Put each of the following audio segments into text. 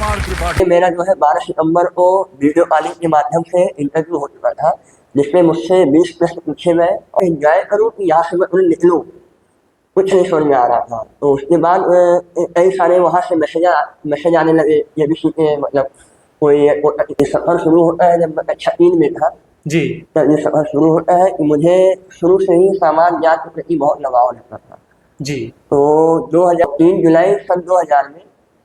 कुमार त्रिपाठी। मेरा जो है 12 सितंबर को वीडियो कॉलिंग के माध्यम से इंटरव्यू हो चुका था, जिसमें मुझसे 20 प्रश्न पूछे गए और एंजॉय करूँ कि यहाँ से मैं उन्हें निकलूँ, कुछ नहीं समझ में आ रहा था। तो उसके बाद कई सारे वहाँ से मैसेज आने लगे, ये भी सीखे मतलब कोई सफ़र शुरू होता है जब मैं कक्षा 3 में था। जी तब ये सफ़र शुरू होता है कि मुझे शुरू से ही सामान्य ज्ञान के प्रति बहुत लगाव रहता था। जी तो 3 जुलाई सन 2000 में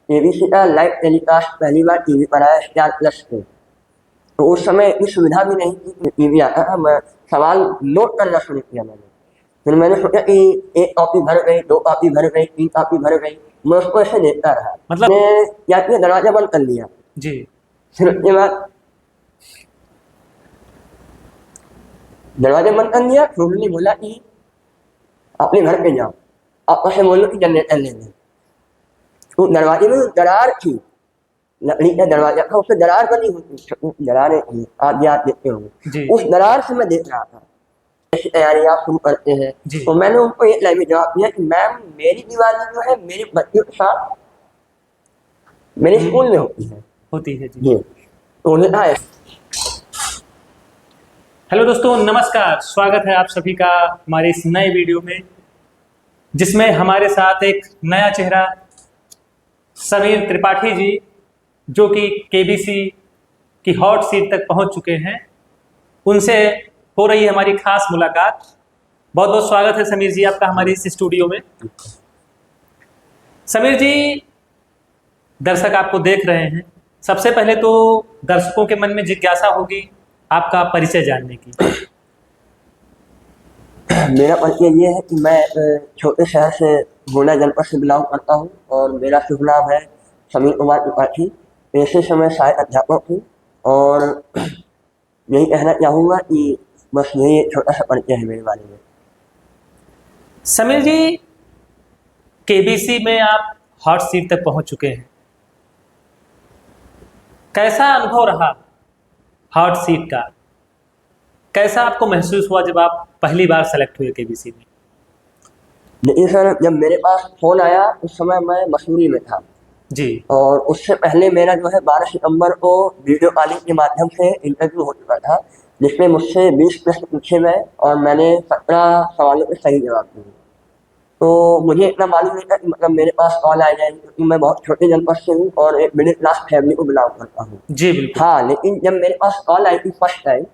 केबीसी का लाइव टेलीकास्ट पहली बार टीवी पर आया स्टार प्लस पे। तो उस समय इतनी सुविधा भी नहीं थी कि टीवी आता था। मैं सवाल नोट करना शुरू किया मैंने। फिर मैंने सोचा कि 1 कॉपी भर गई, 2 कॉपी भर गई, 3 कॉपी भर गई, मैं उसको ऐसे देखता रहा। मतलब मैंने क्या किया, दरवाजा बंद कर लिया। जी फिर उसके बाद दरवाजा बंद कर लिया। फिर उन्होंने बोला कि अपने घर पे जाओ, आप ऐसे बोलो कि जनरेटर ले लें। तो दरवाजे में दरार थी, लकड़ी का दरवाजा था, उससे दरार बनी हुई थी, दरारें थी, आप याद देखते होंगे। जी उस दरार से मैं देख रहा था ऐसी तैयारी आप शुरू करते हैं। जी। तो मैंने उनको एक लाइन में जवाब दिया कि मैम मेरी दिवाली जो है मेरे बच्चों के साथ मेरे स्कूल में होती है। होती है जी। जी। तो उन्हें कहा हेलो दोस्तों, नमस्कार। स्वागत है आप सभी का हमारे इस नए वीडियो में, जिसमें हमारे साथ एक नया चेहरा समीर त्रिपाठी जी, जो कि केबीसी की हॉट सीट तक पहुंच चुके हैं, उनसे हो रही है हमारी खास मुलाकात। बहुत बहुत स्वागत है समीर जी आपका हमारे इस स्टूडियो में। समीर जी, दर्शक आपको देख रहे हैं। सबसे पहले तो दर्शकों के मन में जिज्ञासा होगी आपका परिचय जानने की। मेरा परिचय ये है कि मैं छोटे शहर से गोंडा जनपद से बिलोंग करता हूँ और मेरा शुभ नाम है समीर कुमार त्रिपाठी। पेशे से मैं सहायक अध्यापक हूँ और यही कहना चाहूँगा कि बस यही एक छोटा सा परिचय है मेरे बारे में। समीर जी, केबीसी में आप हॉट सीट तक पहुंच चुके हैं। कैसा अनुभव रहा हॉट सीट का? कैसा आपको महसूस हुआ जब आप पहली बार सेलेक्ट हुए केबीसी में? लेकिन सर, जब मेरे पास फ़ोन आया उस समय मैं मसूरी में था जी और उससे पहले मेरा जो है 12 सितंबर को वीडियो कॉलिंग के माध्यम से इंटरव्यू हो चुका था, जिसमें मुझसे 20 प्रश्न पूछे गए और मैंने 17 सवालों के सही जवाब दिए। तो मुझे इतना मालूम नहीं था कि मतलब मेरे पास कॉल आ जाएगी, क्योंकि मैं बहुत छोटे जनपद से हूँ और एक मिडिल क्लास फैमिली को बिलोंग करता हूँ। जी बिल्कुल। हाँ, लेकिन जब मेरे पास कॉल आई थी first time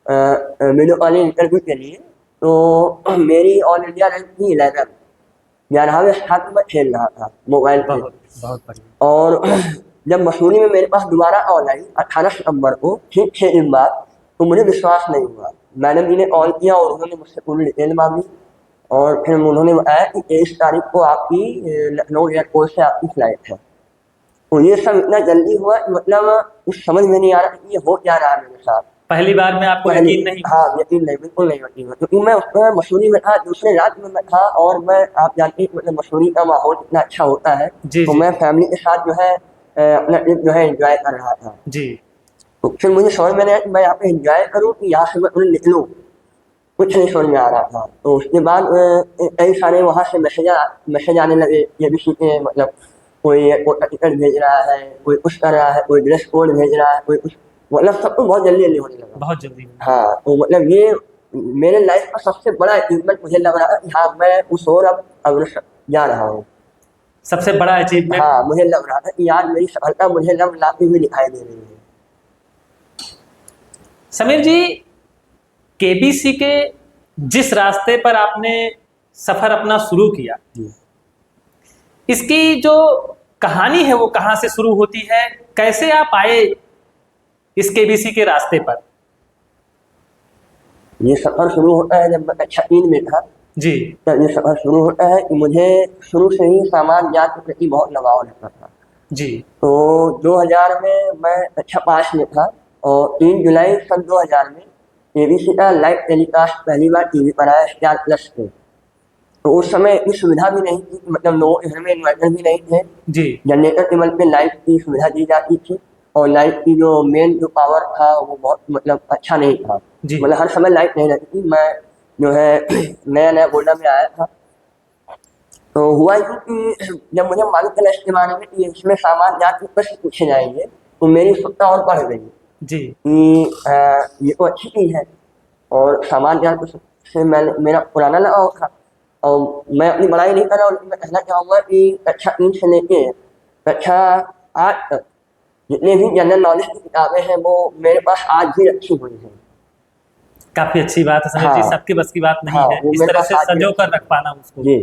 video calling interview के लिए, तो मेरी ऑल इंडिया रैंक थी 11वें स्थान पर मैं खेल रहा था मोबाइल पे। बहुत बहुत बढ़िया। और जब मसूरी में मेरे पास दोबारा कॉल आई 18 सितंबर को, ठीक 6 दिन बाद, तो मुझे विश्वास नहीं हुआ। मैडम जी ने कॉल किया और उन्होंने मुझसे पूरी डिटेल मांगी और फिर उन्होंने बताया कि 23 तारीख को आपकी लखनऊ एयरपोर्ट से आपकी फ्लाइट है। तो ये सब इतना जल्दी हुआ कि मतलब कुछ समझ में नहीं आ रहा कि ये हो क्या रहा है मेरे साथ। पहली बार में आपको यकीन नहीं? हाँ, यकीन नहीं, बिल्कुल नहीं यकीन हुआ, क्योंकि मैं उस समय मसूरी में था, दूसरे राज्य में मैं था और मैं, आप जानते हैं मतलब मसूरी का माहौल इतना अच्छा होता है। जी तो जी मैं फैमिली के साथ जो है अपना ट्रिप जो है एंजॉय कर रहा था। जी तो फिर मुझे समझ में नहीं आया कि मैं यहाँ पे एंजॉय करूँ कि यहाँ से मैं उन्हें निकलूँ, कुछ नहीं समझ में आ रहा था। तो उसके बाद कई सारे वहाँ से मैसेज आने लगे, ये भी सीखे मतलब कोई एयरपोर्ट का टिकट भेज रहा है, कोई कुछ कर रहा है, कोई ड्रेस कोड भेज रहा है, कोई कुछ, मतलब सब कुछ बहुत जल्दी जल्दी होने लगा। बहुत जल्दी। हाँ, तो मतलब ये मेरे लाइफ का सबसे बड़ा अचीवमेंट मुझे लग रहा है कि हाँ, मैं उस ओर अब अग्रसर जा रहा हूँ। सबसे बड़ा अचीवमेंट। हाँ, मुझे लग रहा था कि यार मेरी सफलता मुझे लब लाती हुई दिखाई दे रही है। समीर जी, केबीसी के जिस रास्ते पर आपने सफर अपना शुरू किया, जी। इसकी जो कहानी है वो कहाँ से शुरू होती है? कैसे आप आए इस केबीसी के रास्ते पर? ये सफर शुरू होता है जब मैं कक्षा 3 में था। जी तब ये सफर शुरू होता है कि मुझे शुरू से ही सामान्य ज्ञान के प्रति बहुत लगाव रहता था। जी तो 2000 में मैं कक्षा 5 में था और 3 जुलाई सन 2000 में केबीसी का लाइव टेलीकास्ट पहली बार टीवी पर आया स्टार प्लस पे। तो उस समय इतनी सुविधा भी नहीं थी कि मतलब लोगों के घर में इन्वर्टर भी नहीं थे। जी जनरेटर केबल पे लाइट की सुविधा दी जाती थी और लाइट की जो मेन जो पावर था वो बहुत मतलब अच्छा नहीं था। जी मतलब हर समय लाइट नहीं रहती थी। मैं जो है नया नया गोंडा में आया था तो हुआ यूँ कि जब मुझे मालूम चला इसके बारे में कि इसमें सामान्य ज्ञान के प्रश्न पूछे जाएंगे, तो मेरी उत्सुकता और बढ़ गई जी कि ये तो अच्छी चीज़ है। और सामान्य ज्ञान से मैंने मेरा पुराना लगाव था, और मैं अपनी बड़ाई नहीं कर रहा हूँ, लेकिन मैं कहना चाहूँगा कि कक्षा 3 से लेके कक्षा 8 तक जितने भी जनरल नॉलेज की किताबें हैं वो मेरे पास आज भी रखी हुई हैं। काफी अच्छी बात है समीर जी, हाँ सबकी बस की बात नहीं हाँ, है वो इस मेरे तरह पास से आज भी संजो रखी कर रख पाना उसको। जी।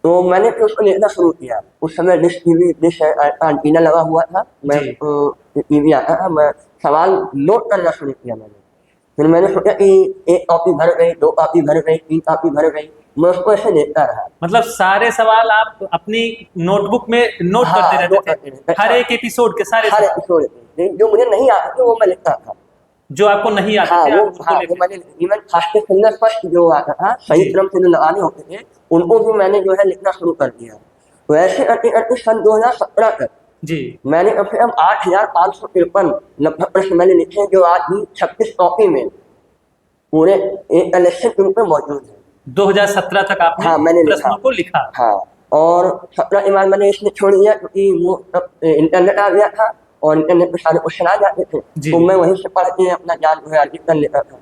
तो मैंने फिर उसको लिखना शुरू किया। उस समय डिश एंटीना लगा हुआ था, मैं जी टीवी आता था, मैं सवाल नोट करना शुरू किया मैंने। फिर मैंने सोचा कि 1 कॉपी भर गई, 2 कॉपी भर गई, 3 कॉपी भर गई, मैं उसको ऐसे देखता रहा। मतलब सारे सवाल आप अपनी नोटबुक में नोट हाँ, करते नोट रहते करते थे, रहते, हर हाँ, एक एपिसोड के सारे हर सवाल एपिसोड में जो मुझे नहीं आते थे वो मैं लिखता था। जो आपको नहीं आते हाँ थे वो आप उनको हाँ वो लिख मैंने लेते इवन खासकर सुंदर स्पष्ट जो आता था, सही जी क्रम से जो लगाने होते थे, उनको भी मैंने जो है लिखना शुरू कर दिया। तो ऐसे करते करते सन 2017 तक जी। मैंने कम से कम 8,553 लगभग प्रश्न मैंने लिखे, जो आज भी 26 कॉपी में पूरे एक कलेक्शन के रूप में मौजूद है। 2017 तक आपने हाँ मैंने लिखा। प्रश्नों को लिखा। हाँ, और 17 के बाद मैंने इसलिए छोड़ दिया क्योंकि वो तब इंटरनेट आ गया था, और इंटरनेट पे सारे क्वेश्चन आ जाते थे, जी तो मैं वहीं से पढ़ के अपना ज्ञान जो है अर्जित कर लेता था।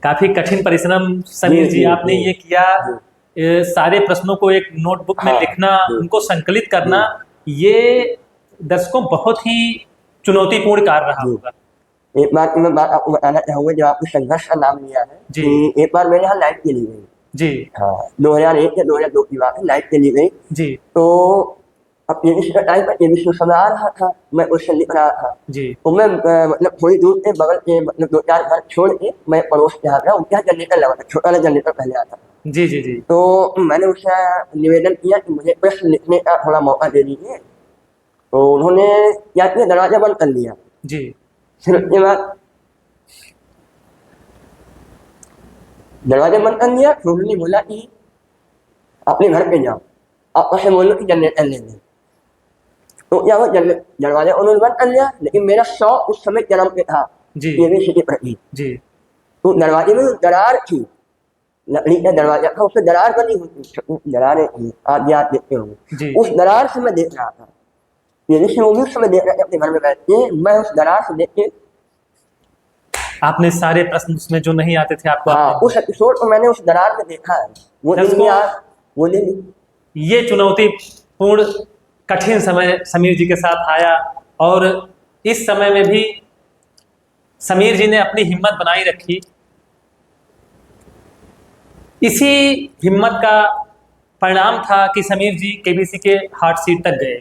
काफी कठिन परिश्रम जी समीर जी जी आपने जी ये किया, जी। सारे प्रश्नों को एक नोटबुक में हाँ लिखना, जी उनको संकलित करना, जी ये दर्शकों बहुत ही चुनौतीपूर्ण कार्य रहा जी। होगा। एक बात की मैं बात आपको बताना चाहूँगा, जब आपने संघर्ष का नाम लिया है, जी कि एक बार मेरे यहाँ लाइट चली गई। जी हाँ, 2001 या 2002 की बात है, लाइट चली गई। जी तो अब केबीसी का टाइम पर केबीसी समय आ रहा था, मैं क्वेश्चन लिख रहा था। जी तो मैं मतलब थोड़ी दूर पे बगल के मतलब 2-4 घर छोड़ के मैं पड़ोस के यहाँ गया, उनके यहाँ जनरेटर लगा था, छोटा वाला जनरेटर पहले आता था। जी जी जी तो मैंने उससे निवेदन किया कि मुझे प्रश्न लिखने का थोड़ा मौका दे दीजिए। तो उन्होंने क्या किया, दरवाज़ा बंद कर लिया। जी फिर उसके बाद दरवाज़ा बंद कर लिया, फिर उन्होंने बोला कि अपने घर पे जाओ, आप वहाँ से बोलो कि जनरेटर ले लें। तो क्या हुआ, दरवाज़ा उन्होंने बंद कर लिया, लेकिन मेरा शौक उस समय चरम पे था जी केबीसी के प्रति। जी तो दरवाजे में दरार थी, लकड़ी का दरवाजा था, उसमें दरार बनी हुई थी, दरारें थी, आप याद देखते होंगे। जी उस दरार से मैं देख रहा था, केबीसी वो भी उस समय देख रहे थे अपने घर में बैठ के, मैं उस दरार से देख के। आपने सारे प्रश्न उसमें जो नहीं आते थे आपको हाँ, आपने उस एपिसोड को मैंने उस दरार में देखा है। वो दिन दर्शकों, यार, वो दिन ये चुनौतीपूर्ण कठिन समय समीर जी के साथ आया, और इस समय में भी समीर जी ने अपनी हिम्मत बनाई रखी। इसी हिम्मत का परिणाम था कि समीर जी केबीसी के हॉट सीट तक गए।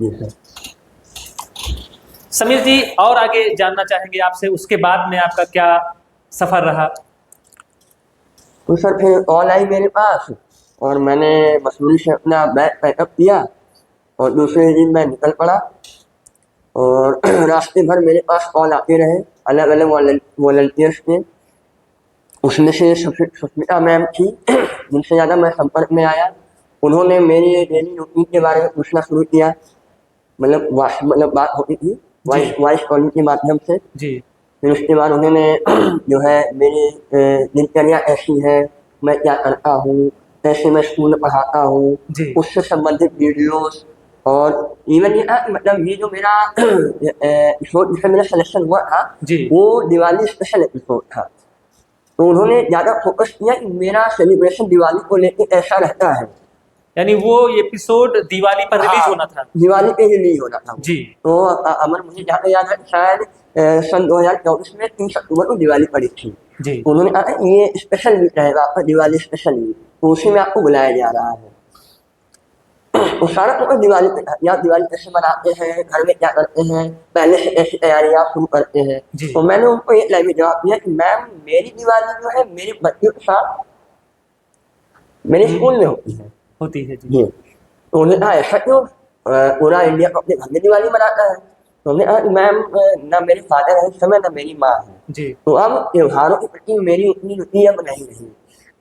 जी सर। समीर जी और आगे जानना चाहेंगे आपसे, उसके बाद में आपका क्या सफर रहा? तो सर फिर कॉल आई मेरे पास, और मैंने मसूरी से अपना बैग पैकअप किया, और दूसरे दिन मैं निकल पड़ा। और रास्ते भर मेरे पास कॉल आते रहे अलग अलग वॉलंटियर्स के। उसमें से सुष्मिता मैम थी जिनसे ज़्यादा मैं संपर्क में आया। उन्होंने मेरी डेली रूटीन के बारे में पूछना शुरू किया, मतलब बात होती थी जी वॉइस कॉलिंग के माध्यम से। जी फिर उसके बाद उन्होंने जो है मेरी दिनचर्या ऐसी है, मैं क्या करता हूँ, कैसे मैं स्कूल में पढ़ाता हूँ, जी उससे संबंधित वीडियोस। और इवन ये था कि मतलब ये जो मेरा एपिसोड जिसमें मेरा सिलेक्शन हुआ था, जी वो दिवाली स्पेशल एपिसोड था। तो उन्होंने ज़्यादा फोकस किया कि मेरा सेलिब्रेशन दिवाली को लेके ऐसा रहता है। यानी वो एपिसोड दिवाली पर रिलीज होना था। दिवाली पे ही रिलीज होना था वो। जी तो अमर मुझे जहाँ तक याद है, शायद सन 2024 में 3 अक्टूबर को दिवाली पड़ी थी। जी तो उन्होंने कहा ये स्पेशल वीक रहेगा आपका, दिवाली स्पेशल वीक, तो उसी में आपको बुलाया जा रहा है। तो सारा तो दिवाली पे था, या दिवाली कैसे मनाते हैं, घर में क्या करते हैं, पहले से कैसी तैयारियां शुरू करते हैं। जी तो मैंने उनको ये लाइव जवाब दिया कि मैम मेरी दिवाली जो है मेरे बच्चों के साथ मेरे स्कूल में होती है। होती है जी जी। तो उन्होंने कहा ऐसा क्यों, पूरा इंडिया को अपने घर में दिवाली मनाता है। तो उन्होंने कहा कि मैम ना मेरे फादर है इस समय, ना मेरी माँ है, जी तो अब त्योहारों के प्रति मेरी उतनी रुचि अब नहीं रही।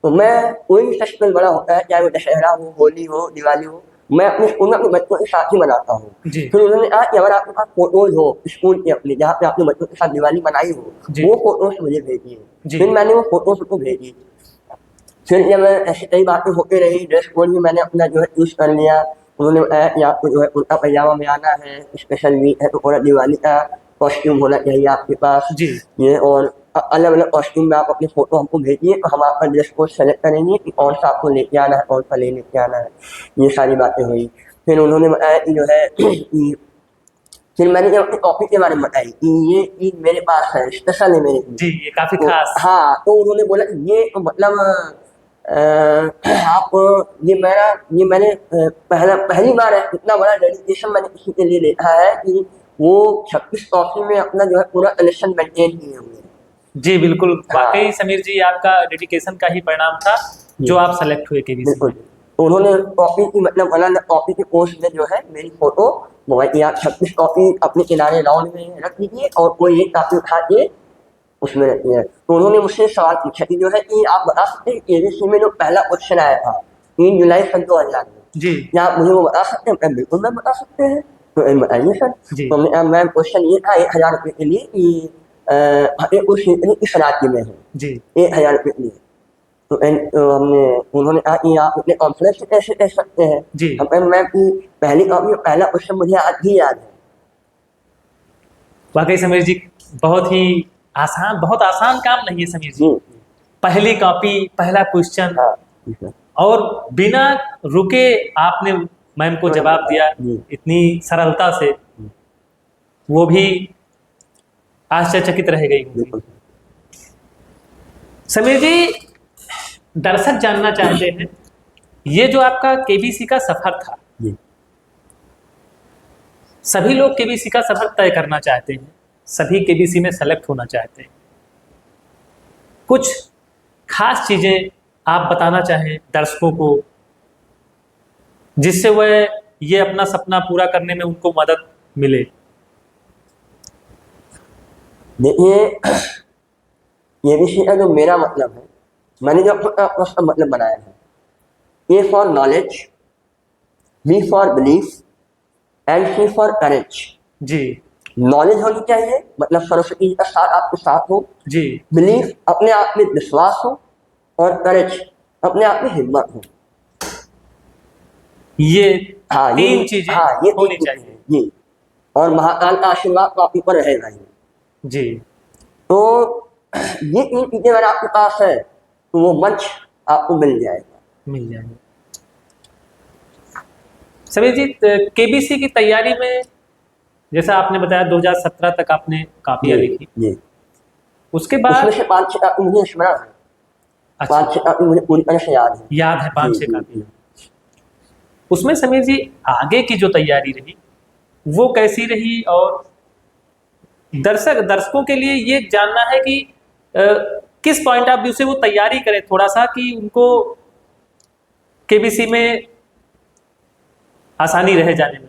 तो मैं कोई भी फेस्टिवल बड़ा होता है, चाहे वो दशहरा हो, होली हो, दिवाली हो, मैं अपने स्कूल में अपने बच्चों के साथ ही मनाता हूँ। जी फिर उन्होंने कहा कि अगर आपके पास फोटोज हो स्कूल के अपने, जहाँ पे आपने बच्चों के साथ दिवाली मनाई हो, जी वो फोटोज मुझे भेजिए। जी। फिर मैंने वो फोटोज उनको भेजी। फिर जब ऐसी कई बातें होती रही, ड्रेस कोड भी मैंने अपना जो है चूज़ कर लिया। उन्होंने बताया कि आपको जो है कुर्ता पजामा में आना है, स्पेशल वीक है तो पूरा दिवाली का कॉस्ट्यूम होना चाहिए आपके पास। जी ये और अलग-अलग कॉस्ट्यूम में आप अपनी फ़ोटो हमको भेजिए, तो हम आपका ड्रेस कोड सेलेक्ट करेंगे कि कौन-सा आपको लेके आना है, कौन-सा लेके आना है। ये सारी बातें हुई। फिर उन्होंने बताया कि जो है कि फिर मैंने जब अपनी कॉपी के बारे में बताई कि ये चीज़ मेरे पास है, स्पेशल है मेरे लिए। जी, ये काफी तो खास। हाँ, तो उन्होंने बोला ये तो मतलब आप ये मैंने पहली बार है इतना बड़ा डेडिकेशन मैंने किसी के लिए देखा है कि वो 26 कॉपी में अपना जो है पूरा कलेक्शन मेंटेन किए हुए हैं। जी बिल्कुल, हाँ। वाकई समीर जी आपका डेडिकेशन का ही परिणाम था जो आप सेलेक्ट हुए केबीसी बिल्कुल। तो उन्होंने कॉपी की मतलब अलग कॉपी के पोस्ट में जो है मेरी फोटो मोबाइल की आप 26 कॉपी अपने किनारे राउंड में रख दीजिए और कोई एक कॉपी उठा के उसमें रखी है। तो उन्होंने मुझसे सवाल पूछा कि जो है कि आप बता सकते हैं केबीसी में जो पहला क्वेश्चन आया था 3 जुलाई सन 2000 में, जी क्या आप मुझे वो बता सकते हैं? मैं बिल्कुल मैं बता सकते हैं। तो बताइए सर। जी तो मैम क्वेश्चन ये था 1000 रुपये के लिए कि फतेहपुर सीकरी किस राज्य में है? जी 1000 रुपये के लिए। तो हमने उन्होंने कहा कि आप इतने कॉन्फिडेंस से कैसे कह सकते हैं? जी हम कहा मैम कि पहली कॉपी पहला क्वेश्चन मुझे आज भी याद है। वाकई समीर जी बहुत आसान काम नहीं है समीर जी। जी पहली कॉपी, पहला क्वेश्चन हाँ ठीक है। और बिना रुके आपने मैम को जवाब दिया जी इतनी सरलता से, वो भी आश्चर्यचकित रह गई होंगी। बिल्कुल समीर जी, दर्शक जानना चाहते हैं ये जो आपका केबीसी का सफर था, जी सभी लोग केबीसी का सफर तय करना चाहते हैं, सभी केबीसी में सेलेक्ट होना चाहते हैं। कुछ खास चीजें आप बताना चाहें दर्शकों को जिससे वह ये अपना सपना पूरा करने में उनको मदद मिले। देखिए केबीसी का जो मेरा मतलब है, मैंने जो अपना मतलब बनाया है, A for knowledge, B for belief and C for courage. जी नॉलेज होनी चाहिए, मतलब सरस्वती जी का साथ आपके साथ हो। जी बिलीफ अपने आप में विश्वास हो और करेज अपने आप में हिम्मत हो। ये हाँ ये तीन चीजें हाँ ये होनी तीन चाहिए। चीजें जी। और महाकाल का आशीर्वाद तो आपके ऊपर रहेगा ही। जी तो ये तीन चीजें अगर आपके पास है तो वो मंच आपको मिल जाएगा। मिल जाएंगे। समीर जी, केबीसी की तैयारी में जैसा आपने बताया 2017 तक आपने कापियाँ जी लिखी, जी उसके उसमें बाद से 5-6 कापी मुझे स्मरण है। अच्छा 5-6 कापी मुझे पूरी तरह से याद है। याद है 5-6 जी, कापियाँ। उसमें समीर जी आगे की जो तैयारी रही वो कैसी रही, और दर्शकों के लिए ये जानना है कि किस पॉइंट ऑफ व्यू से वो तैयारी करें थोड़ा सा कि उनको केबीसी में आसानी रहे जाने में।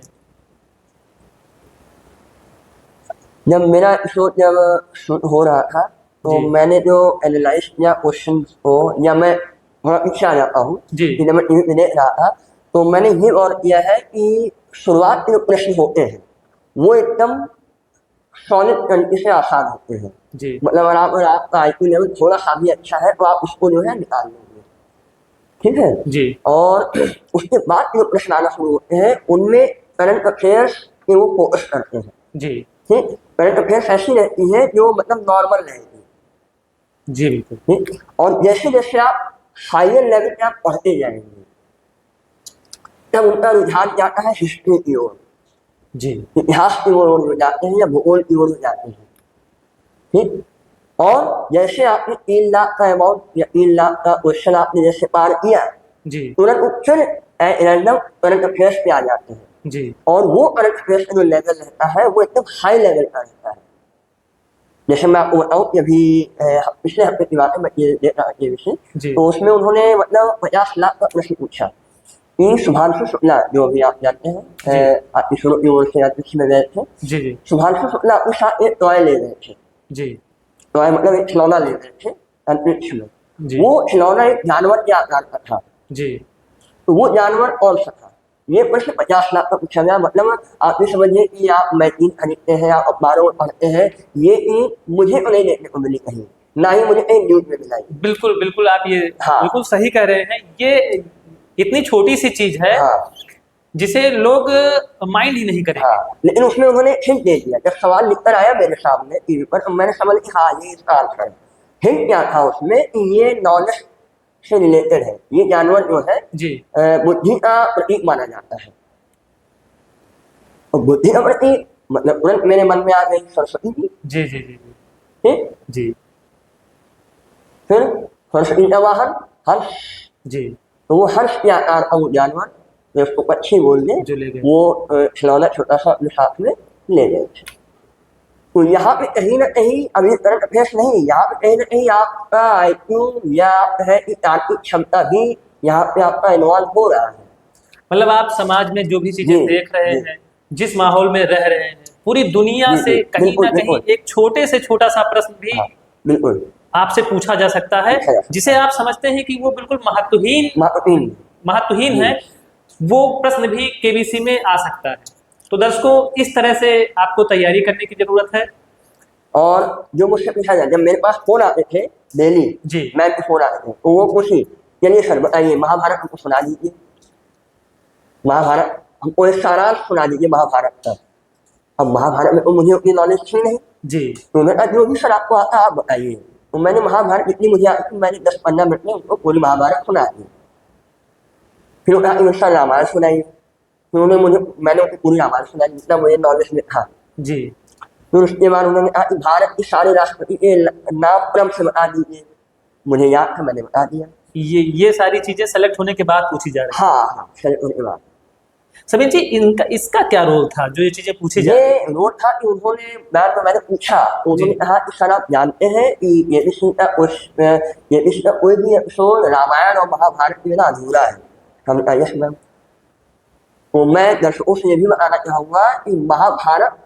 जब मेरा जब शूट हो रहा था तो जी मैंने जो एनालाइज किया क्वेश्चन को, या मैं थोड़ा पीछे आ जाता हूँ जी कि जब मैं टीवी पे देख रहा था तो मैंने ये गौर किया है कि शुरुआत के जो प्रश्न होते हैं वो एकदम सॉलिड तरीके से आसान होते हैं। जी मतलब अगर आपका IQ लेवल थोड़ा सा भी अच्छा है तो आप उसको जो है निकाल लेंगे, ठीक है। जी और उसके बाद जो प्रश्न आना शुरू होते हैं उनमें करंट अफेयर्स पे वो फोकस करते हैं। जी ठीक, करंट अफेयर्स ऐसी रहती है जो मतलब नॉर्मल रहेगी। जी बिल्कुल। ठीक, और जैसे जैसे आप हायर लेवल पे आप पढ़ते जाएंगे तब उनका रुझान जाता है हिस्ट्री की ओर, जी इतिहास की ओर हो जाते हैं या भूगोल की ओर हो जाते हैं। ठीक, और जैसे आपने 3 लाख का अमाउंट या 3 लाख का क्वेश्चन आपने जैसे पार किया जी तुरंत फिर रैंडम करंट अफेयर्स पे आ जाते हैं। जी और वो करंट अफेयर्स का जो लेवल रहता है वो एकदम हाई लेवल का रहता है। जैसे मैं आपको बताऊँ कि अभी पिछले हफ्ते की बात है, मैं ये देख रहा था ये विषय, जी तो उसमें उन्होंने मतलब 50 लाख का प्रश्न पूछा कि शुभांशु शुक्ला जो अभी आप जानते हैं इसरो की ओर से अंतरिक्ष में गए थे, जी जी शुभांशु शुक्ला अपने साथ एक टॉय ले रहे थे। जी टॉय मतलब एक खिलौना ले रहे थे अंतरिक्ष में। जी वो खिलौना एक जानवर के आकार का था, जी तो वो जानवर कौन सा था? ये प्रश्न 50 लाख का पूछा गया। मतलब आप ये समझिए कि आप मैगजीन खरीदते हैं, आप अखबारों में पढ़ते हैं, ये चीज मुझे तो नहीं देखने को मिली कहीं। ना ही मुझे कहीं न्यूज में मिला है। बिल्कुल बिल्कुल, आप ये हाँ। बिल्कुल सही कह रहे हैं। ये इतनी छोटी सी चीज है हाँ जिसे लोग माइंड ही नहीं करेंगे। हाँ, लेकिन उसमें उन्होंने हिंट दे दिया। जब सवाल लिखकर आया मेरे सामने टीवी पर, तो मैंने समझ लिया हाँ ये इसका आंसर है। हिंट क्या था उसमें कि ये नॉलेज से रिलेटेड है। ये जानवर जो है जी बुद्धि का प्रतीक माना जाता है। और बुद्धि का प्रतीक मतलब तुरंत मेरे मन में आ गई सरस्वती जी। जी जी जी जी ठीक, जी फिर सरस्वती का वाहन हर्ष, जी, तो वो हर्ष के आकार का वो जानवर, तो उसको पक्षी बोल दे, जो ले गए। वो खिलौना छोटा सा अपने साथ में ले गए थे। तो यहाँ पे कहीं ना कहीं अभी करंट अफेयर्स नहीं, यहाँ पे कहीं ना कहीं आपका IQ या है कि तार्किक क्षमता भी यहाँ पे आपका इन्वॉल्व हो रहा है। मतलब आप समाज में जो भी चीजें जी, देख रहे जी। हैं, जिस माहौल में रह रहे हैं, पूरी दुनिया जी, से जी, कहीं बिल्कुल, ना कहीं बिल्कुल। एक छोटे से छोटा सा प्रश्न भी हाँ, बिल्कुल। आपसे पूछा जा सकता है, पूछा जा सकता जिसे आप समझते हैं कि वो बिल्कुल महत्वपूर्ण। महत्वहीन जी। है, वो प्रश्न भी केबीसी में आ सकता है। तो दर्शकों, इस तरह से आपको तैयारी करने की जरूरत है। और जो मुझसे पूछा जाए, जब मेरे पास फोन आते थे डेली, जी मैम के फोन आते थे, तो वो पूछी चलिए सर बताइए महाभारत हमको सुना दीजिए, महाभारत हमको एक सारांश सुना दीजिए महाभारत का। अब महाभारत में तो मुझे उतनी नॉलेज थी नहीं, जी तो मैंने कहा जो भी सर आपको आता आप बताइए। तो मैंने महाभारत जितनी मुझे आती मैंने 10-15 मिनट में उनको पूरी महाभारत सुना दी। फिर वो कहा सर रामायण सुनाइए, फिर उन्होंने मैंने उनको पूरी रामायण सुनाई जितना मुझे नॉलेज में था। जी फिर उसके बाद उन्होंने कहा कि भारत के सारे राष्ट्रपति के नाम क्रम से बता दीजिए, मुझे याद था मैंने बता दिया। ये सारी चीजें सेलेक्ट होने के बाद पूछी जा रही हाँ हाँ, चलिए उसके बाद है। समीर जी, इनका इसका क्या रोल था जो ये चीजें पूछी जा रही ये रोल था कि उन्होंने मैम को मैंने पूछा, तो उन्होंने कहा कि सर आप जानते हैं कि ये का कोई भी एपिसोड रामायण और महाभारत के बिना अधूरा है। हमने कहा यस मैम। तो मैं दर्शकों से ये भी बताना चाहूंगा कि महाभारत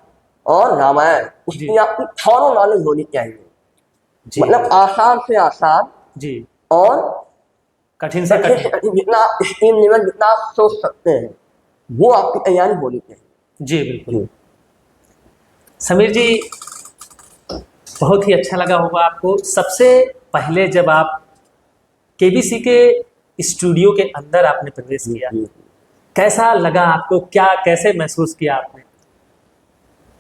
और रामायण उसकी जी। आपकी थॉरो नॉलेज होनी चाहिए। जी मतलब आसान से आसान जी, और कठिन से कठिन से कठिन। कठिन, जितना एक्सट्रीम लेवल जितना आप सोच सकते हैं वो आपकी तैयारी होनी चाहिए। जी बिल्कुल। समीर जी, बहुत ही अच्छा लगा होगा आपको। सबसे पहले जब आप केबीसी के स्टूडियो के अंदर आपने प्रवेश किया, जी। कैसा लगा आपको? क्या कैसे महसूस किया आपने?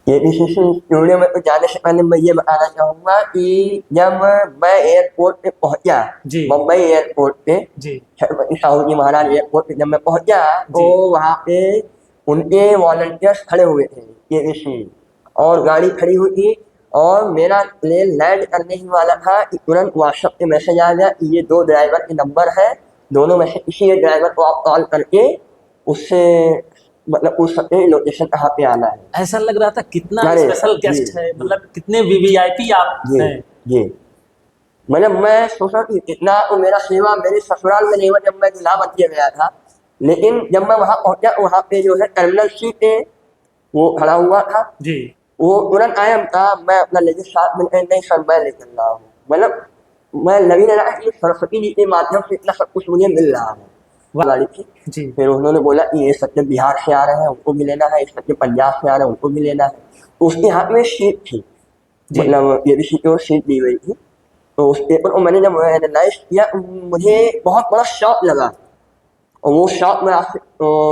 ये डिसीजन स्टूडियो में तो जाने से पहले मैं ये बताना चाहूंगा कि जब मैं एयरपोर्ट पे पहुंचा, जी मुंबई एयरपोर्ट पे, जी छत्रपति साहू जी महाराज एयरपोर्ट पे जब मैं पहुंचा, तो जी। वहाँ पे उनके वॉलंटियर्स खड़े हुए थे केबीसी, और गाड़ी खड़ी हुई थी, और मेरा प्लेन लैंड करने ही वाला था कि तुरंत व्हाट्सएप पे मैसेज आ गया कि ये 2 ड्राइवर के नंबर है, दोनों में से किसी एक ड्राइवर को आप कॉल करके उससे मतलब पूछ सकते हैं लोकेशन कहाँ पे आना है। ऐसा लग रहा था कितना अरे, स्पेशल जी, गेस्ट है, जी। मतलब कितने वीवीआईपी आप जी हैं। जी, मतलब मैं सोचा कि इतना तो मेरा सेवा मेरे ससुराल में नहीं हुआ जब मैं दूल्हा बन के गया था, लेकिन जब मैं वहाँ पहुंचा वहाँ पे जो है टर्मिनल सी पे वो खड़ा हुआ था, जी वो तुरंत आया, कहा मैं अपना लगेज साथ में नहीं सर मैं लेकर रहा हूँ। मतलब मैं लगी रहा कि सरस्वती जी के माध्यम से इतना सब कुछ मुझे मिल रहा है। गाड़ी थी, जी फिर उन्होंने बोला कि ये सत्य बिहार से आ रहे हैं उनको भी लेना है, ये सत्य पंजाब से आ रहे हैं उनको भी लेना है। तो उसके हाथ में शीट थी, जी मतलब ये भी शीट दी गई थी। तो उस पेपर को मैंने जब एनालाइज किया मुझे बहुत बड़ा शॉक लगा, और वो शॉक मैं आपसे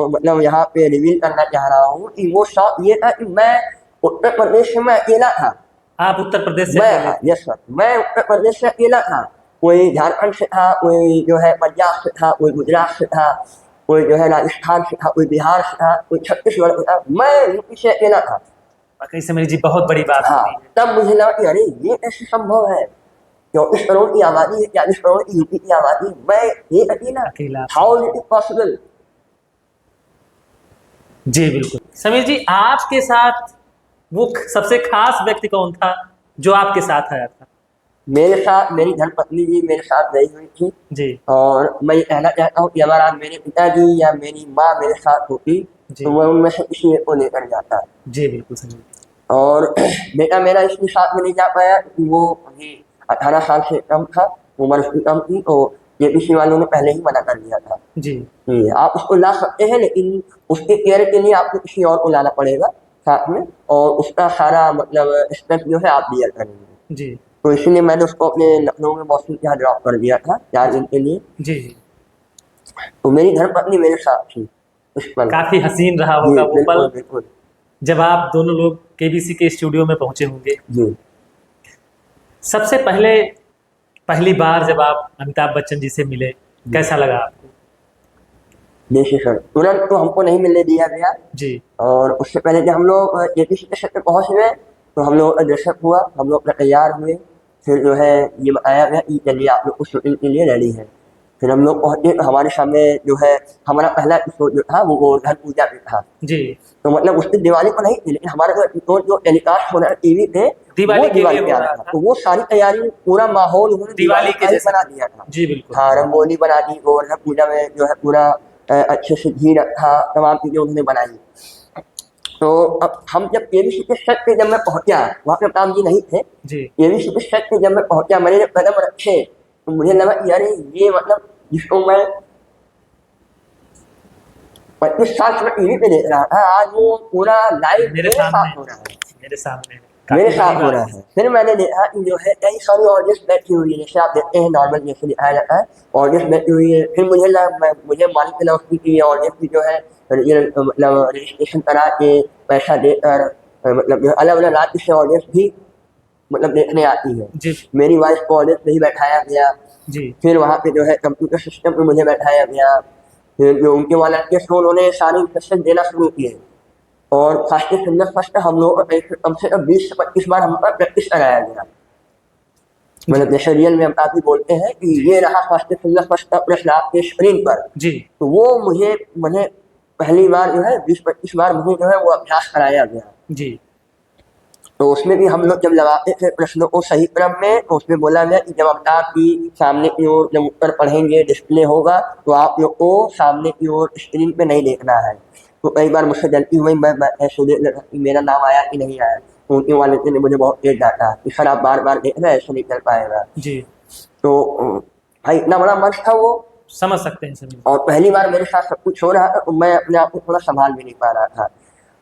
मतलब यहाँ पे रिवील करना चाह रहा हूँ कि वो शॉक ये था कि मैं उत्तर प्रदेश में अकेला था। आप उत्तर प्रदेश से मैं अकेले हाँ, थे। यस सर, मैं उत्तर प्रदेश से अकेला था। कोई झारखंड से था, कोई जो है पंजाब से था, कोई गुजरात से था, कोई जो है राजस्थान से था, कोई बिहार से था, कोई छत्तीसगढ़ से था, मैं यूपी से अकेला था। वाकई समीर जी, बहुत बड़ी बात हाँ, होती है। तब मुझे लगा कि अरे ये कैसे संभव है, 24 करोड़ की आबादी है, 40 करोड़ की यूपी की आबादी, मैं ये अकेला, अकेला। How it is possible. जी बिल्कुल। समीर जी, आपके साथ वो सबसे खास व्यक्ति कौन था जो आपके साथ आया था? मेरे साथ मेरी धर्मपत्नी जी मेरे साथ गई हुई थी, जी और मैं ये कहना चाहता हूँ कि अगर आज मेरे पिताजी या मेरी माँ मेरे साथ होती जी तो मैं उनमें से किसी एक को लेकर जाता। जी बिल्कुल समीर। और बेटा मेरा इसके साथ में नहीं जा पाया क्योंकि वो अभी 18 साल से कम था, उम्र उसकी कम थी, तो जेपीसी वालों ने पहले ही मना कर दिया था जी कि आप उसको ला सकते हैं लेकिन उसके केयर के लिए आपको किसी और को लाना पड़ेगा साथ में, और उसका सारा मतलब स्टेप जो है आप बियर करेंगे। जी तो इसीलिए मैंने उसको अपने लखनऊ में मौसी के यहाँ ड्रॉप कर दिया था 4 दिन के लिए। जी जी। तो मेरी धर्मपत्नी मेरे साथ थी उस पल। काफी हसीन रहा जी होगा वो बिल्कुल पल बिल्कुल। जब आप दोनों लोग केबीसी के स्टूडियो में पहुंचे होंगे। जी सबसे पहली बार जब आप अमिताभ बच्चन जी से मिले, कैसा लगा आपको? देखिए सर, तुरंत तो हमको नहीं मिलने दिया गया। जी और उससे पहले जब हम लोग एपीसी स्टेशन पे पहुंच गए तो हम लोग ड्रेसअप हुआ, हम लोग अपना तैयार हुए। फिर जो है ये बताया गया कि चलिए आप लोग उस शूटिंग के लिए रेडी हैं। फिर हम लोग पहुंचे तो हमारे सामने जो है हमारा पहला एपिसोड जो था वो गोवर्धन पूजा पे था। जी। तो मतलब उस दिन दिवाली को नहीं थी, लेकिन हमारा जो एपिसोड जो टेलीकास्ट हो रहा है टीवी पे दिवाली वो के दिवाली लिए पे हो आ रहा रहा था। था। तो वो सारी तैयारी पूरा माहौल उन्होंने दिवाली के का ही जैसा बना दिया था। जी बिल्कुल। हाँ, रंगोली बना दी, गोवर्धन पूजा में जो है पूरा अच्छे से घी रखा, तमाम चीजें उन्होंने बनाई। तो अब हम जब केबीसी के सेट पे जब मैं पहुंचा, वहाँ पे अमिताभ जी नहीं थे। जी केबीसी के सेट पे जब मैं पहुंचा, मैंने जब कदम रखे तो मुझे लगा कि अरे ये मतलब जिसको मैं 25 साल से टीवी पे देख रहा था, आज वो पूरा लाइव मेरे मेरे साथ हो सामने रहा है। मेरे सामने मेरे काफी साथ बड़ी हो बात रहा है। है। फिर मैंने देखा कि जो है कई सारी ऑडियंस बैठी हुई है, जैसे आप देखते हैं नॉर्मल जैसे दिखाया जाता है, ऑडियंस बैठी हुई है। फिर मुझे मालूम चला उसकी कि ये ऑडियंस की जो है ये मतलब रजिस्ट्रेशन करा के पैसा देकर मतलब अलग अलग राज्य से ऑडियंस भी मतलब देखने आती है। जी मेरी वाइफ को ऑडियंस में ही बैठाया गया। जी फिर वहाँ पे जो है कंप्यूटर सिस्टम पे मुझे बैठाया गया। फिर जो उनके वॉलंटियर्स थे उन्होंने सारे इंस्ट्रक्शन देना शुरू किए। और फास्ट फिंगर फर्स्ट हम लोग कम से कम 20 से 25 बार हम पर प्रैक्टिस कराया गया। मतलब जैसे रियल में हम काफी बोलते हैं कि ये रहा फास्ट फिंगर फर्स्ट का प्रश्न आपके स्क्रीन पर। जी तो वो मुझे मैंने पहली बार जो है 20-25 बार मुझे जो है वो अभ्यास कराया गया। जी। तो उसमें भी हम लोग जब लगाते थे प्रश्नों को सही क्रम में, तो उसमें बोला गया कि जब अमिताभ की सामने की ओर जब उत्तर पढ़ेंगे डिस्प्ले होगा तो आप लोग को सामने की ओर स्क्रीन पे नहीं देखना है। तो कई बार मुझसे गलती हुई, मैं ऐसे देख रहा कि मेरा नाम आया कि नहीं आया। तो उनके वाले ने मुझे बहुत तेज डांटा कि सर आप बार बार देख रहे हैं, ऐसे नहीं कर पाएगा। जी तो भाई इतना बड़ा मंच था वो, समझ सकते हैं सभी। और पहली बार मेरे साथ सब कुछ हो रहा था तो मैं अपने आप को थोड़ा संभाल भी नहीं पा रहा था।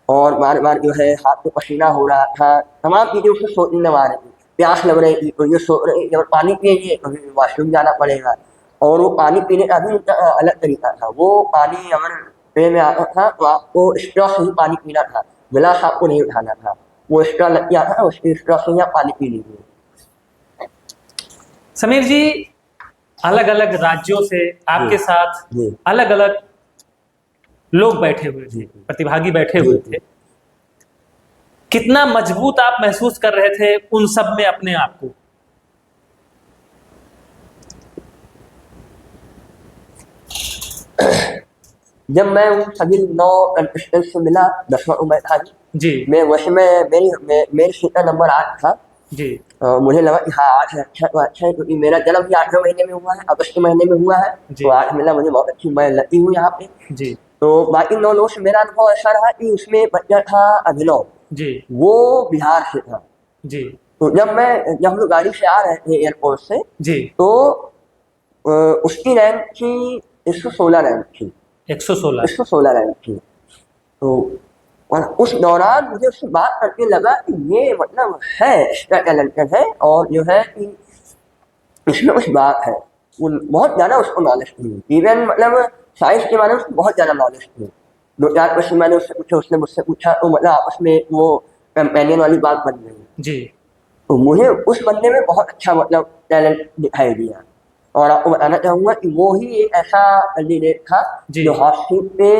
और बार बार जो है हाथ में पसीना हो रहा था, तमाम चीजें उससे सोचने लगा रही थी। प्यास लग रही थी तो ये सो रही थी, और पानी पिएंगे तो फिर वॉशरूम जाना पड़ेगा। और वो पानी पीने का भी उनका अलग तरीका था। वो पानी अगर पेट में आता था तो आपको स्ट्रॉ से ही पानी पीना था, गिलास आपको नहीं उठाना था। वो स्ट्रॉ लग गया था, उसकी स्ट्रॉ से ही आप पानी पी लीजिए। समीर जी, अलग अलग राज्यों से आपके साथ जी अलग अलग लोग बैठे हुए थे, जी प्रतिभागी बैठे जी हुए जी। थे। कितना मजबूत आप महसूस कर रहे थे उन सब में अपने आप को? जब मैं उन सभी 9 कंटेस्टेंट से मिला 10वां उम्र था जी मैं वैसे मैं मेरी सीट का नंबर 8 था। जी मुझे लगा कि हाँ 8 है, अच्छा तो अच्छा है, क्योंकि मेरा जन्म भी 8वें महीने में हुआ है, अगस्त के महीने में हुआ है। जी। तो 8 मिला मुझे, बहुत अच्छी मैं लकी हूँ यहाँ पे। जी तो बाकी 9 लोगों से मेरा अनुभव ऐसा रहा कि उसमें बच्चा था अभिनव, जी वो बिहार से था। जी तो जब हम लोग गाड़ी से आ रहे थे एयरपोर्ट से, जी। तो उसकी रैंक थी 116 रैंक थी, 116। 116 रैंक थी। तो और उस दौरान मुझे उससे बात करके लगा कि ये मतलब है एक्स्ट्रा टैलेंटेड है, और जो है कि इसमें कुछ बात है। बहुत ज़्यादा उसको नॉलेज थी, इवन मतलब साइंस के बारे में उसको बहुत ज़्यादा नॉलेज थी। 2-4 क्वेश्चन मैंने उससे पूछे, उसने मुझसे पूछा, तो मतलब आपस में वो कंपेनियन वाली बात बन गई। जी तो मुझे उस बंदे में बहुत अच्छा मतलब टैलेंट दिखाई दिया। और आपको बताना चाहूँगा कि वो ही एक ऐसा कैंडिडेट था जी। जो हॉट सीट पे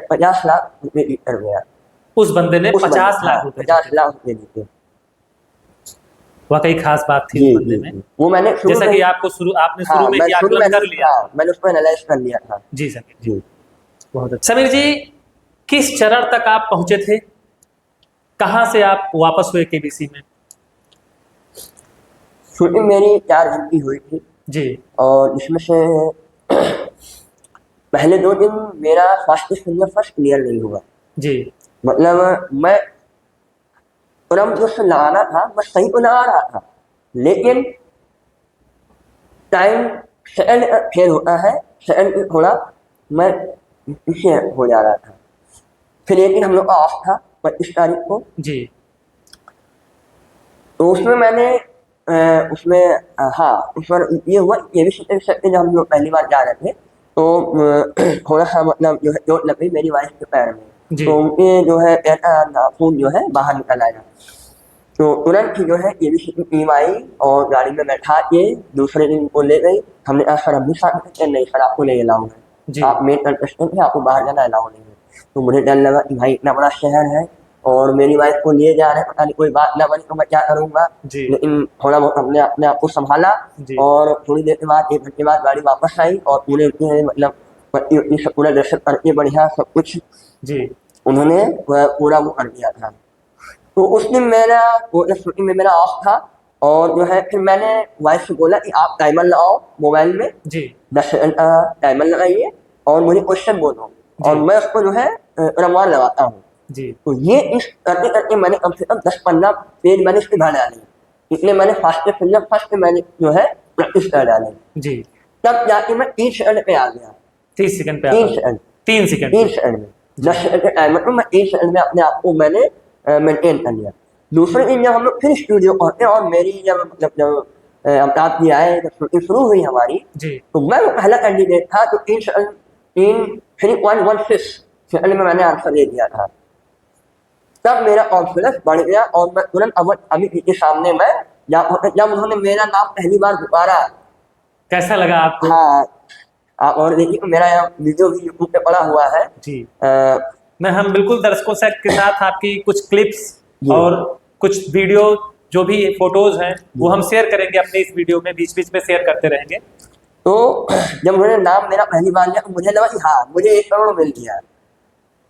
50 लाख रुपए जीत कर गया। उस बंदे ने उस बंदे 50 लाख रुपए 50 जीते। लाख रुपए जीते। वाकई खास बात थी जी उस बंदे जी में। जी। वो मैंने शुरू जैसा में कि ही- आपने हाँ, शुरू में मैं ही शुरू आकलन मैंने कर लिया हाँ, था। मैंने उसको एनालाइज कर लिया था। जी समीर जी, जी। बहुत अच्छा। समीर जी, किस चरण तक आप पहुंचे थे? कहां से आप वापस हुए केबीसी में? शूटिंग मेरी 4 दिन की हुई थी, जी और इसमें से पहले 2 दिन मेरा फास्टेस्ट फिंगर फर्स्ट क्लियर नहीं हुआ। जी मतलब मैं क्रम जो से लगाना था मैं सही तो लगा रहा था, लेकिन टाइम सेकंड फेल होता है, सेकंड थोड़ा मैं पीछे हो जा रहा था। फिर एक दिन हम लोग का ऑफ था 25 तारीख को, जी तो उसमें मैंने उसमें हाँ उस पर ये हुआ ये भी सोच सकते जब हम लोग पहली बार जा रहे थे तो थोड़ा सा मतलब जो है चोट लग गई मेरी वाइफ के पैर में। जी। तो उनके जो है पैर का नाखून जो है बाहर निकल आया। तो तुरंत ही जो है ये भी टीम आई और गाड़ी में बैठा के दूसरे दिन को ले गई। हमने कहा सर हम भी साथ में नहीं सर आपको नहीं अलाउ जी। है, आप मेन कंटेस्टेंट है, आपको बाहर जाना अलाउ नहीं है। तो मुझे डर लगा कि भाई इतना बड़ा शहर है और मेरी वाइफ को लिए जा रहे हैं, पता नहीं कोई बात ना बनी तो मैं क्या करूंगा। जी। लेकिन थोड़ा बहुत हमने अपने आप को संभाला जी। और थोड़ी देर के बाद 1 घंटे बाद गाड़ी वापस आई और पूरे मतलब पट्टी वट्टी सब पूरा दर्शन करके बढ़िया सब कुछ जी। उन्होंने पूरा वो कर दिया था। तो उस दिन मेरा शूटिंग में मेरा ऑफ था और जो है फिर मैंने वाइफ से बोला कि आप टाइमर लगाओ मोबाइल में, जी। 10 सेकंड का टाइमर लगाइए और मुझे क्वेश्चन बोलो और जी। मैं उसको जो है रंगवान लगाता हूँ। जी। तो ये इस करते करते मैंने कम से कम 10-15 पेज मैंने इसके भर डाले, इसलिए मैंने फर्स्ट मैंने जो है प्रैक्टिस कर डाली। जी। तब जाके मैं 3 सेकंड पे आ गया। 30 सेकंड पे 3 सेकंड 3 सेकंड 3 सेकंड में 10 सेकंड के टाइमर में मैं 3 सेकंड में अपने आप को मैंने मेंटेन कर लिया। दूसरे दिन जब हम लोग फिर स्टूडियो पहुंचे और मेरी जब मतलब जब अमिताभ जी आए जब शूटिंग शुरू हुई हमारी जी। तो मैं वो पहला कैंडिडेट था तो 3.16 सेकंड में मैंने आंसर दे दिया था। तब मेरा कॉन्फिडेंस बढ़ गया और मैं तुरंत अमित जी के सामने मैं जब उन्होंने मेरा नाम पहली बार पुकारा। कैसा लगा आपको? हाँ आप और देखिए मेरा वीडियो भी यूट्यूब पे पड़ा हुआ है। जी। मैं हम बिल्कुल दर्शकों से के साथ आपकी कुछ क्लिप्स और कुछ वीडियो जो भी फोटोज हैं वो हम शेयर करेंगे अपने इस वीडियो में, बीच बीच में शेयर करते रहेंगे। तो जब उन्होंने नाम मेरा पहली बार लिया तो मुझे लगा कि हाँ मुझे 1 करोड़ मिल गया।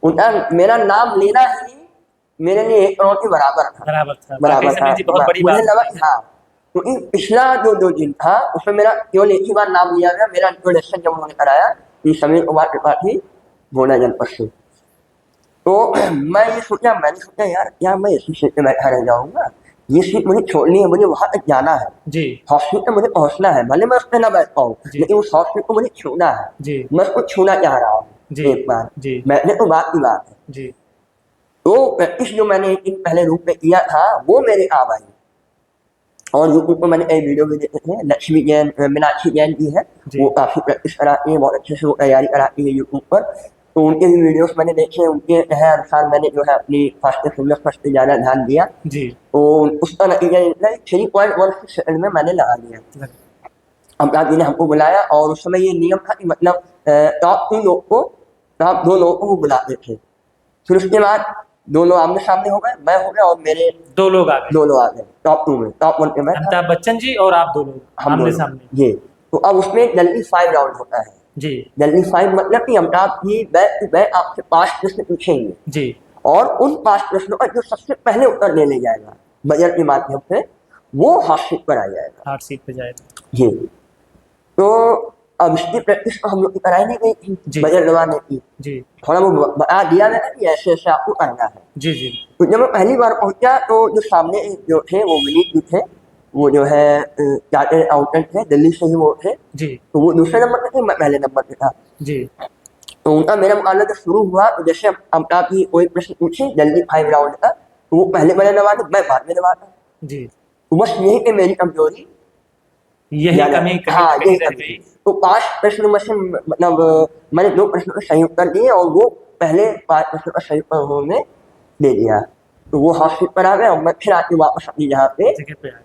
उनका मेरा नाम लेना ही मेरे लिए 1 करोड़ के बराबर था। वाकई समीर जी बहुत बड़ी मुझे बात लगा कि हाँ क्योंकि पिछला जो दिन था उसमें मेरा केवल एक ही बार नाम लिया गया। मेरा इंट्रोडक्शन जब उन्होंने कराया कि समीर कुमार त्रिपाठी गोंडा जनपद से, तो मैंने सोचा यार मैं इसी सीट पे बैठा रह जाऊंगा, ये सीट मुझे छोड़नी है, मुझे वहां तक जाना है। जी। हॉस्पिटल तक मुझे पहुंचना है, भले मैं उस पर ना बैठ पाऊँ लेकिन उस हॉस्पिटल को मुझे छूना है। जी। मैं उसको छूना चाह रहा हूँ एक बार। जी। मैंने तो बात की बात है। जी। तो प्रैक्टिस जो मैंने 1 दिन पहले रूम पे किया था वो मेरे काम आई और यूट्यूब पर मैंने कई वीडियो भी देखे थे। लक्ष्मी जैन मीनाक्षी जैन जी है, वो काफी प्रैक्टिस कराती है, बहुत अच्छे से वो तैयारी कराती है यूट्यूब पर। तो उनके भी वीडियोस मैंने देखे, उनके अनुसार मैंने जो है अपनी फर्स्ट पे ज़्यादा ध्यान दिया। जी। तो उसका नतीजा निकला 3.16 सेकंड में मैंने लगा दिया। अमिताभ जी ने हमको बुलाया और उस समय ये नियम था कि मतलब टॉप 2 लोगों को वो बुलाते थे। फिर उसके बाद 2 लोग आमने सामने हो गए, मैं हो गया और मेरे 2 लोग आ गए टॉप 2 में। टॉप 1 पे मैं था, अमिताभ बच्चन जी और आप 2 लोग आमने सामने। ये तो अब उसमें जल्दी 5 राउंड होता है। जी। जल्दी 5 मतलब कि Amitabh ji back to back आपसे 5 प्रश्न पूछेंगे जी। और उन 5 प्रश्नों का जो सबसे पहले उत्तर ले जाएगा बजट के माध्यम से वो हॉट सीट पर आ जाएगा, हॉट सीट पे जाएगा। जी। तो अब इसकी प्रैक्टिस तो हम लोग की कराई नहीं गई थी बजट दबाने की। जी। थोड़ा वो बता दिया गया कि ऐसे ऐसे आपको करना है। जी। जी। तो जब मैं पहली बार पहुंचा तो जो सामने जो थे वो विनीत जी थे, वो जो है चार्टर्ड अकाउंटेंट थे, दिल्ली से ही वो थे। जी। तो वो दूसरे नंबर पे थे, मैं पहले नंबर पे था। जी। तो उनका मेरा मुकाबला जब शुरू हुआ तो जैसे अमिताभ जी कोई प्रश्न पूछे जल्दी 5 राउंड का तो वो पहले मैंने दबाया, मैं बाद में दबाता। जी। तो बस यही पे मेरी कमजोरी, यही कमी हाँ कहीं यही रह कमी। गई। तो 5 प्रश्न में से मतलब मैंने 2 प्रश्नों का सही उत्तर दिए और वो पहले 5 प्रश्नों का सही उत्तर उन्होंने दे दिया। तो वो हॉस्पिटल पर आ गए और मैं फिर आके वापस अपनी जगह पे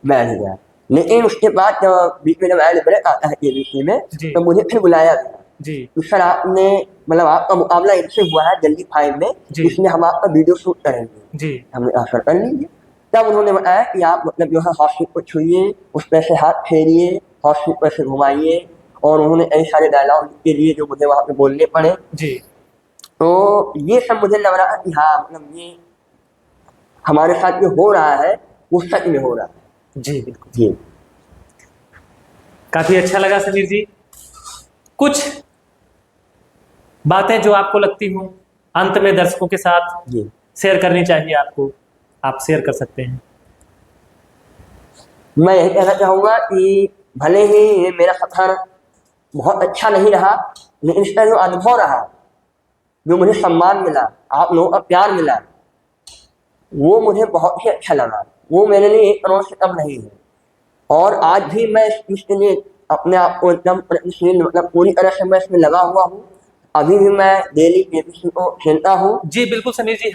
बैठ गया। लेकिन उसके बाद जब बीच में जब एड ब्रेक आता है केबीसी में तो मुझे फिर बुलाया गया। जी। तो सर आपने मतलब आपका मुकाबला इनसे हुआ है जल्दी 5 में, इसमें हम आपका वीडियो शूट करेंगे। जी। हमने कहा सर कर लीजिए। तब उन्होंने बताया कि आप मतलब जो है हॉस्पिटल को छुइए, उस पर से हाथ फेरिए, हॉस्पिटल पर से घुमाइए और उन्होंने कई सारे डायलॉग के लिए जो मुझे वहाँ पे बोलने पड़े। जी। तो ये सब मुझे लग रहा है कि हाँ मतलब ये हमारे साथ जो हो रहा है वो सच में हो रहा है। जी बिल्कुल जी। काफी अच्छा लगा समीर जी। कुछ बातें जो आपको लगती हूँ अंत में दर्शकों के साथ शेयर करनी चाहिए आपको, आप शेयर कर सकते हैं। मैं यही कहना चाहूँगा कि भले ही ये मेरा सफर बहुत अच्छा नहीं रहा लेकिन इसका जो अनुभव रहा, जो मुझे सम्मान मिला, आप लोगों का प्यार मिला, वो मुझे बहुत ही अच्छा लगा। वो मेरे लिए 1 करोड़ से कम नहीं है और आज भी मैं इस चीज के लिए अपने आप को एकदम प्रयत्नशील मतलब पूरी तरह से मैं इसमें लगा हुआ हूँ। अभी भी मैं डेली केबीसी को खेलता हूँ। जी बिल्कुल समीर जी,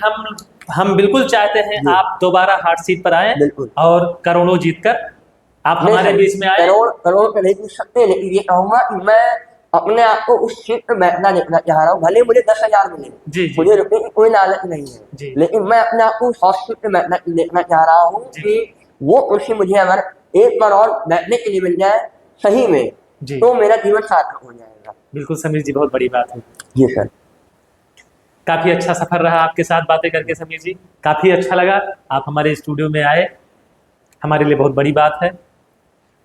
हम बिल्कुल चाहते हैं जी। आप दोबारा हार्ट सीट पर आए बिल्कुल। और करोड़ों जीतकर आप नहीं हमारे सर, बीच में आए। करोड़ करोड़ तो नहीं जीत सकते, लेकिन ये कहूंगा कि मैं अपने आप को उस सीट पे बैठना देखना चाह रहा हूँ। भले मुझे 10,000 मिले, जी जी मुझे रुपए की कोई लालच नहीं है, जी लेकिन मैं अपने आप को उस हॉट सीट पे बैठना देखना चाह रहा हूँ जी। कि वो कुर्सी मुझे अगर एक बार और बैठने के लिए मिल जाए सही में, जी तो मेरा जीवन सार्थक हो जाएगा। बिल्कुल समीर जी, बहुत बड़ी बात है। जी सर। काफी अच्छा सफर रहा आपके साथ बातें करके समीर जी, काफी अच्छा लगा आप हमारे स्टूडियो में आए, हमारे लिए बहुत बड़ी बात है।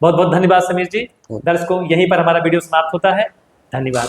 बहुत बहुत धन्यवाद समीर जी। दर्शकों, यहीं पर हमारा वीडियो समाप्त होता है। धन्यवाद।